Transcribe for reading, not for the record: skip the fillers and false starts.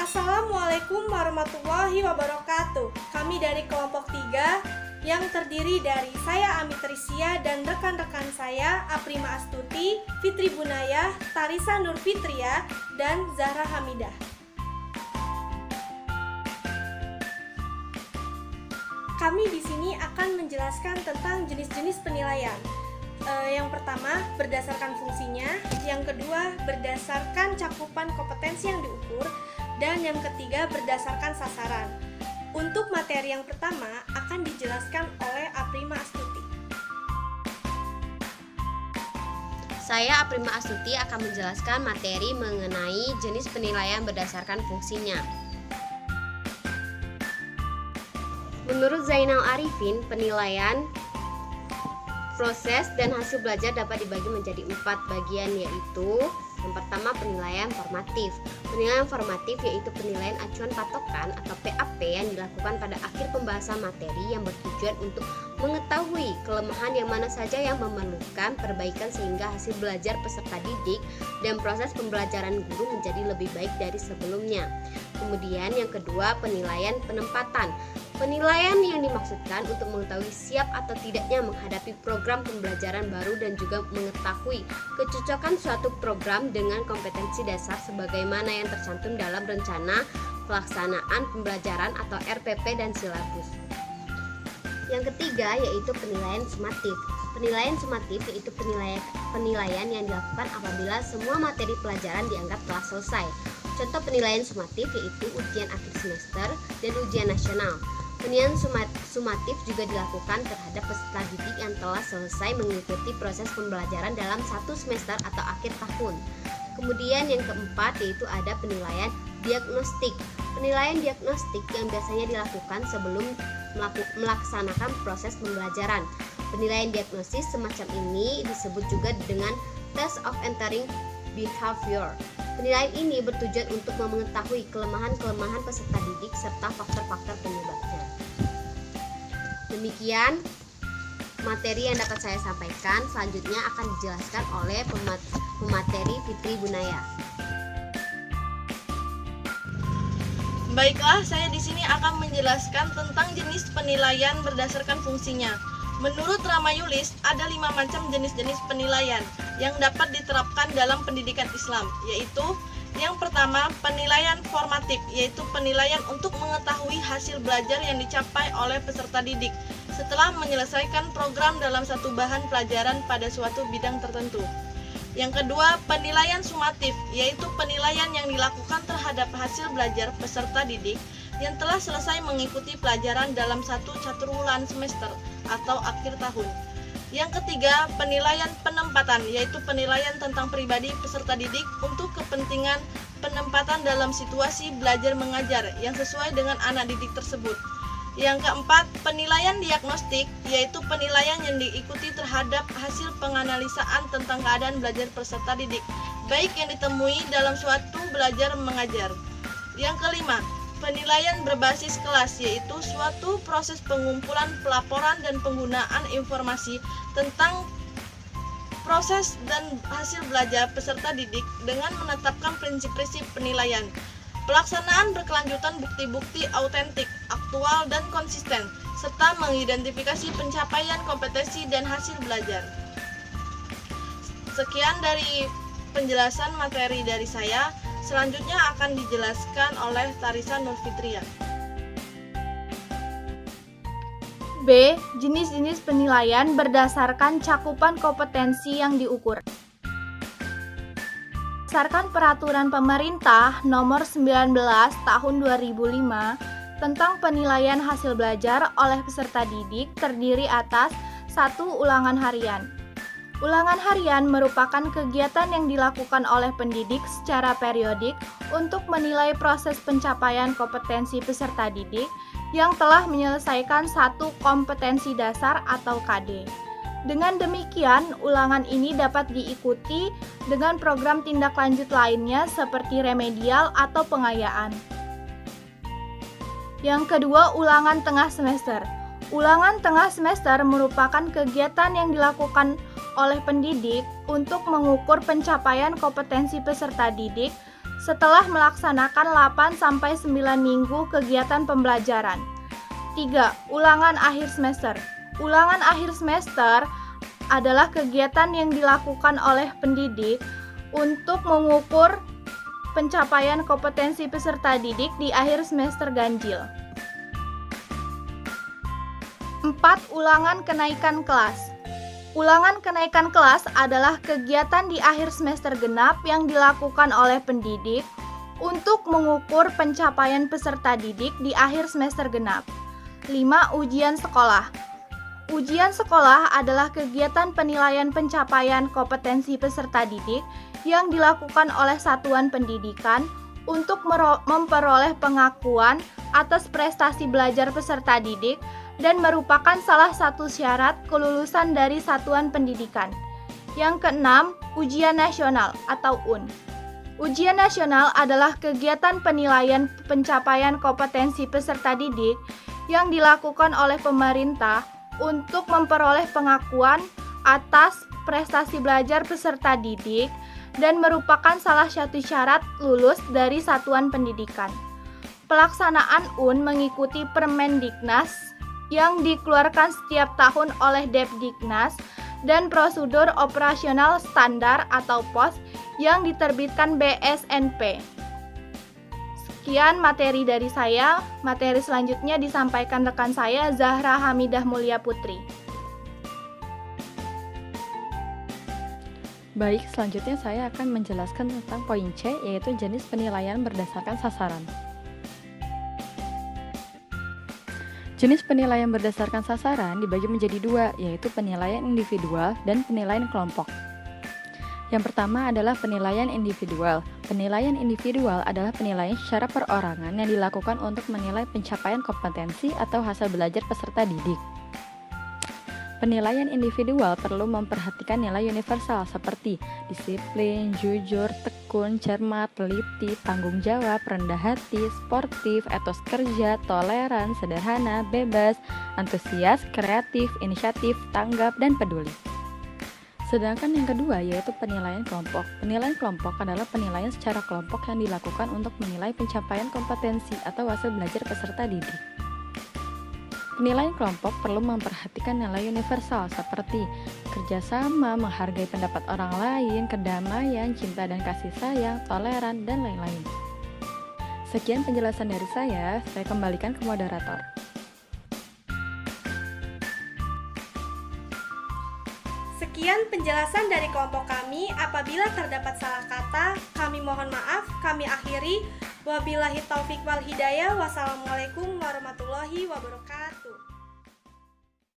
Assalamualaikum warahmatullahi wabarakatuh. Kami dari kelompok 3 yang terdiri dari saya Ami Trisia dan rekan-rekan saya Aprima Astuti, Fitri Bunayah, Tarisa Nur Fitria, dan Zahra Hamidah. Kami di sini akan menjelaskan tentang jenis-jenis penilaian. Yang pertama, berdasarkan fungsinya. Yang kedua, berdasarkan cakupan kompetensi yang diukur. Dan yang ketiga, berdasarkan sasaran. Untuk materi yang pertama akan dijelaskan oleh Aprima Astuti. Saya Aprima Astuti akan menjelaskan materi mengenai jenis penilaian berdasarkan fungsinya. Menurut Zainal Arifin, penilaian, proses, dan hasil belajar dapat dibagi menjadi 4 bagian, yaitu yang pertama, penilaian formatif. Penilaian formatif yaitu penilaian acuan patokan atau PAP yang dilakukan pada akhir pembahasan materi yang bertujuan untuk mengetahui kelemahan yang mana saja yang memerlukan perbaikan sehingga hasil belajar peserta didik dan proses pembelajaran guru menjadi lebih baik dari sebelumnya. Kemudian yang kedua, penilaian penempatan. Penilaian yang dimaksudkan untuk mengetahui siap atau tidaknya menghadapi program pembelajaran baru dan juga mengetahui kecocokan suatu program dengan kompetensi dasar sebagaimana yang tercantum dalam rencana pelaksanaan pembelajaran atau RPP dan silabus. Yang ketiga yaitu penilaian sumatif. Penilaian sumatif yaitu penilaian yang dilakukan apabila semua materi pelajaran dianggap telah selesai. Contoh penilaian sumatif yaitu ujian akhir semester dan ujian nasional. Penilaian sumatif juga dilakukan terhadap peserta didik yang telah selesai mengikuti proses pembelajaran dalam 1 semester atau akhir tahun. Kemudian yang keempat yaitu ada penilaian diagnostik. Penilaian diagnostik yang biasanya dilakukan sebelum melaksanakan proses pembelajaran. Penilaian diagnosis semacam ini disebut juga dengan test of entering behavior. Penilaian ini bertujuan untuk mengetahui kelemahan-kelemahan peserta didik serta faktor-faktor penyebabnya. Demikian materi yang dapat saya sampaikan. Selanjutnya akan dijelaskan oleh pemateri Fitri Bunayah. Baiklah, saya di sini akan menjelaskan tentang jenis penilaian berdasarkan fungsinya. Menurut Ramayulis, ada 5 macam jenis-jenis penilaian yang dapat diterapkan dalam pendidikan Islam, yaitu yang pertama, penilaian formatif, yaitu penilaian untuk mengetahui hasil belajar yang dicapai oleh peserta didik setelah menyelesaikan program dalam satu bahan pelajaran pada suatu bidang tertentu. Yang kedua, penilaian sumatif, yaitu penilaian yang dilakukan terhadap hasil belajar peserta didik yang telah selesai mengikuti pelajaran dalam satu caturwulan semester atau akhir tahun. Yang ketiga, penilaian penempatan, yaitu penilaian tentang pribadi peserta didik untuk kepentingan penempatan dalam situasi belajar mengajar yang sesuai dengan anak didik tersebut. Yang keempat, penilaian diagnostik, yaitu penilaian yang diikuti terhadap hasil penganalisaan tentang keadaan belajar peserta didik, baik yang ditemui dalam suatu belajar mengajar. Yang kelima, penilaian berbasis kelas, yaitu suatu proses pengumpulan pelaporan dan penggunaan informasi tentang proses dan hasil belajar peserta didik dengan menetapkan prinsip-prinsip penilaian. Pelaksanaan berkelanjutan bukti-bukti autentik, aktual, dan konsisten, serta mengidentifikasi pencapaian kompetensi dan hasil belajar. Sekian dari penjelasan materi dari saya. Selanjutnya akan dijelaskan oleh Tarisa Nur Fitria. B. Jenis-jenis penilaian berdasarkan cakupan kompetensi yang diukur. Berdasarkan Peraturan Pemerintah Nomor 19 Tahun 2005 tentang penilaian hasil belajar oleh peserta didik terdiri atas 1. Ulangan harian. Ulangan harian merupakan kegiatan yang dilakukan oleh pendidik secara periodik untuk menilai proses pencapaian kompetensi peserta didik yang telah menyelesaikan satu kompetensi dasar atau KD. Dengan demikian, ulangan ini dapat diikuti dengan program tindak lanjut lainnya seperti remedial atau pengayaan. Yang kedua, ulangan tengah semester. Ulangan tengah semester merupakan kegiatan yang dilakukan oleh pendidik untuk mengukur pencapaian kompetensi peserta didik setelah melaksanakan 8-9 minggu kegiatan pembelajaran. 3. Ulangan akhir semester. Ulangan akhir semester adalah kegiatan yang dilakukan oleh pendidik untuk mengukur pencapaian kompetensi peserta didik di akhir semester ganjil. 4. Ulangan kenaikan kelas. Ulangan kenaikan kelas adalah kegiatan di akhir semester genap yang dilakukan oleh pendidik untuk mengukur pencapaian peserta didik di akhir semester genap. 5. Ujian sekolah. Ujian sekolah adalah kegiatan penilaian pencapaian kompetensi peserta didik yang dilakukan oleh satuan pendidikan untuk memperoleh pengakuan atas prestasi belajar peserta didik dan merupakan salah satu syarat kelulusan dari satuan pendidikan. Yang keenam, ujian nasional atau UN. Ujian nasional adalah kegiatan penilaian pencapaian kompetensi peserta didik yang dilakukan oleh pemerintah untuk memperoleh pengakuan atas prestasi belajar peserta didik dan merupakan salah satu syarat lulus dari satuan pendidikan. Pelaksanaan UN mengikuti Permendiknas yang dikeluarkan setiap tahun oleh Depdiknas dan prosedur operasional standar atau POS yang diterbitkan BSNP. Sekian materi dari saya. Materi selanjutnya disampaikan rekan saya Zahra Hamidah Mulia Putri. Baik, selanjutnya saya akan menjelaskan tentang poin C, yaitu jenis penilaian berdasarkan sasaran. Jenis penilaian berdasarkan sasaran dibagi menjadi dua, yaitu penilaian individual dan penilaian kelompok. Yang pertama adalah penilaian individual. Penilaian individual adalah penilaian secara perorangan yang dilakukan untuk menilai pencapaian kompetensi atau hasil belajar peserta didik. Penilaian individual perlu memperhatikan nilai universal seperti disiplin, jujur, tekun, cermat, teliti, tanggung jawab, rendah hati, sportif, etos kerja, toleran, sederhana, bebas, antusias, kreatif, inisiatif, tanggap, dan peduli. Sedangkan yang kedua yaitu penilaian kelompok. Penilaian kelompok adalah penilaian secara kelompok yang dilakukan untuk menilai pencapaian kompetensi atau hasil belajar peserta didik. Penilaian kelompok perlu memperhatikan nilai universal seperti kerjasama, menghargai pendapat orang lain, kedamaian, cinta dan kasih sayang, toleran, dan lain-lain. Sekian penjelasan dari saya kembalikan ke moderator. Sekian penjelasan dari kelompok kami. Apabila terdapat salah kata, kami mohon maaf. Kami akhiri. Wabillahi taufik wal hidayah. Wassalamualaikum warahmatullahi wabarakatuh.